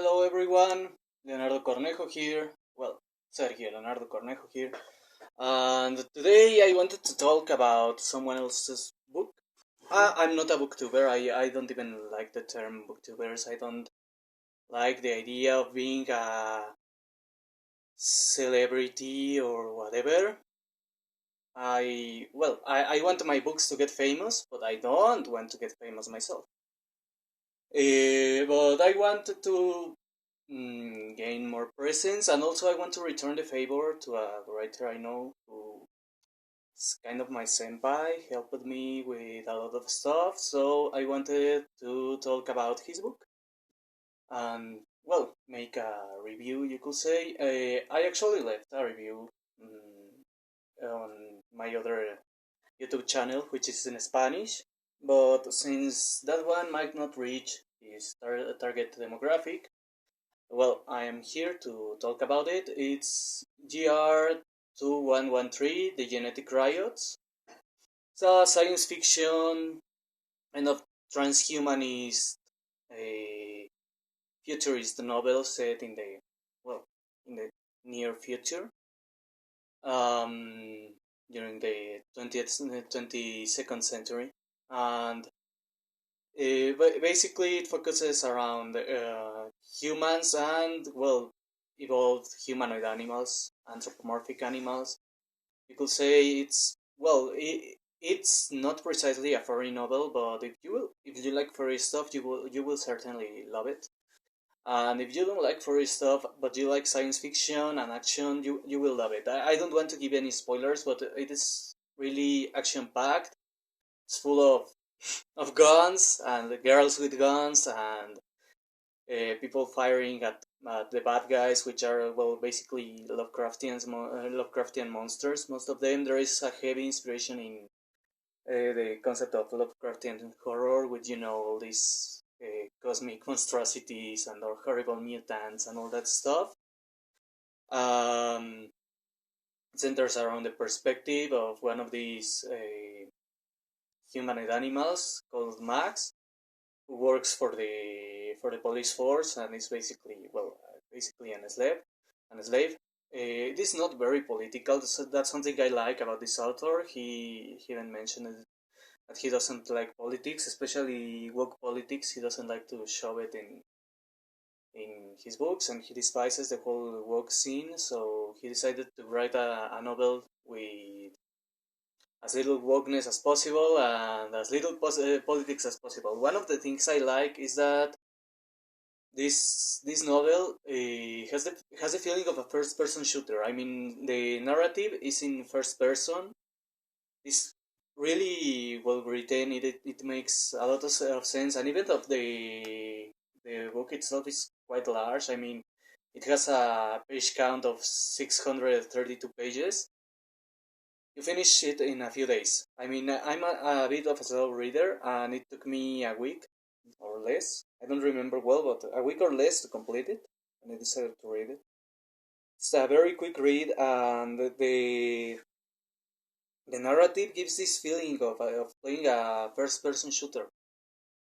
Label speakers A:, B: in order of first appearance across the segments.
A: Hello everyone, Leonardo Cornejo here. Well, Sergio Leonardo Cornejo here. And today I wanted to talk about someone else's book. I'm not a booktuber, I don't even like the term booktubers. I don't like the idea of being a celebrity or whatever. I want my books to get famous, but I don't want to get famous myself. But I wanted to gain more presence, and also I want to return the favor to a writer I know who is kind of my senpai, helped me with a lot of stuff. So I wanted to talk about his book and make a review. You could say I actually left a review on my other YouTube channel, which is in Spanish. But since that one might not reach his target demographic, well, I am here to talk about it. It's GR2113, The Genetic Riots. It's a science fiction kind of transhumanist, a futurist novel set in in the near future, um, during the 22nd century. And basically, it focuses around humans and, evolved humanoid animals, anthropomorphic animals. You could say it's not precisely a furry novel, but if you like furry stuff, you will certainly love it. And if you don't like furry stuff, but you like science fiction and action, you will love it. I don't want to give any spoilers, but it is really action packed. It's full of guns and girls with guns and people firing at the bad guys, which are basically Lovecraftian monsters. Most of them. There is a heavy inspiration in the concept of Lovecraftian horror, with all these cosmic monstrosities and or horrible mutants and all that stuff. Um, it centers around the perspective of one of these humanoid animals called Max, who works for the police force and is basically an slave. It is not very political. So that's something I like about this author. He even mentioned that he doesn't like politics, especially woke politics. He doesn't like to show it in his books, and he despises the whole woke scene. So he decided to write a novel with as little wokeness as possible and as little politics as possible. One of the things I like is that this novel has the feeling of a first person shooter. I mean, the narrative is in first person. It's really well written. It makes a lot of sense, and even though the book itself is quite large. I mean, it has a page count of 632 pages. You finish it in a few days. I mean, I'm a bit of a slow reader, and it took me a week or less. I don't remember well, but a week or less to complete it, and I decided to read it. It's a very quick read, and the narrative gives this feeling of playing a first-person shooter,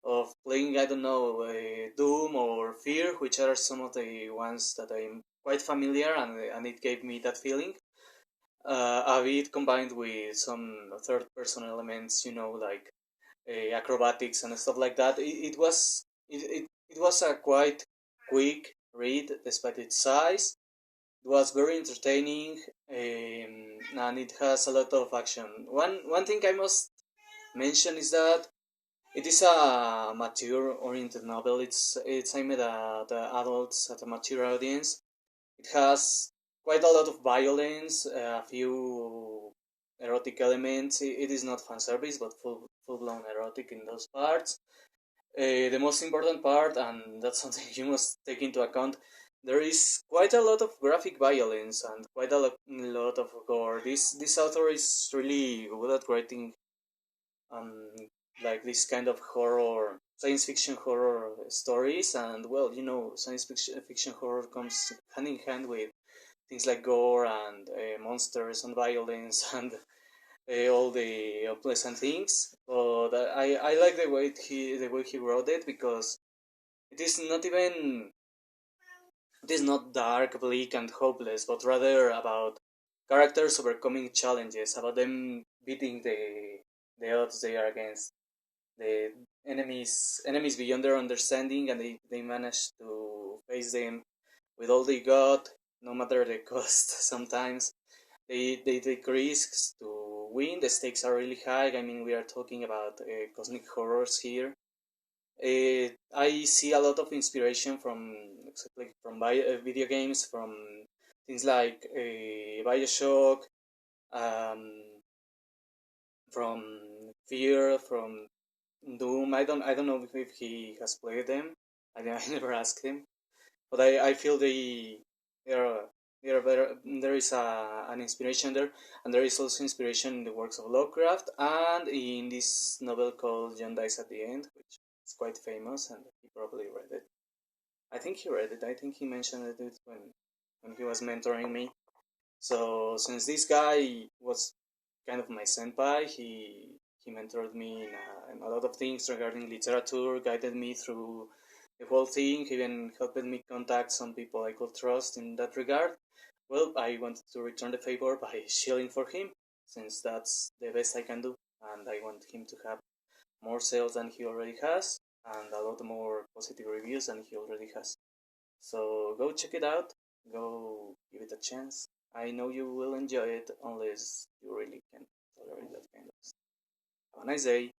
A: of playing, I don't know, Doom or Fear, which are some of the ones that I'm quite familiar, and it gave me that feeling. A bit combined with some third-person elements, like acrobatics and stuff like that. It was a quite quick read despite its size. It was very entertaining, and it has a lot of action. One thing I must mention is that it is a mature-oriented novel. It's aimed at adults, at a mature audience. It has quite a lot of violence, a few erotic elements. It is not fan service, but full blown erotic in those parts. The most important part, and that's something you must take into account, there is quite a lot of graphic violence and quite a lot of gore. This author is really good at writing um, like this kind of horror, science fiction horror stories, and science fiction horror comes hand in hand with things like gore and monsters and violence and all the unpleasant things. But I like the way he wrote it, because it is not even It is not dark, bleak, and hopeless, but rather about characters overcoming challenges, about them beating the odds they are against, the enemies beyond their understanding, and they manage to face them with all they got, no matter the cost. Sometimes they take risks to win. The stakes are really high. I mean, we are talking about cosmic horrors here. I see a lot of inspiration from exactly from video games, from things like Bioshock, um, from Fear, from Doom. I don't know if he has played them. I never asked him, but I feel they are they are better. There is an inspiration there, and there is also inspiration in the works of Lovecraft and in this novel called John Dies at the End, which is quite famous, and he probably read it. I think he read it. I think he mentioned it when he was mentoring me. So since this guy was kind of my senpai, he mentored me in a lot of things regarding literature, guided me through the whole thing, even helped me contact some people I could trust in that regard. Well, I wanted to return the favor by shilling for him, since that's the best I can do, and I want him to have more sales than he already has, and a lot more positive reviews than he already has. So go check it out, go give it a chance. I know you will enjoy it unless you really can tolerate that kind of stuff. Have a nice day.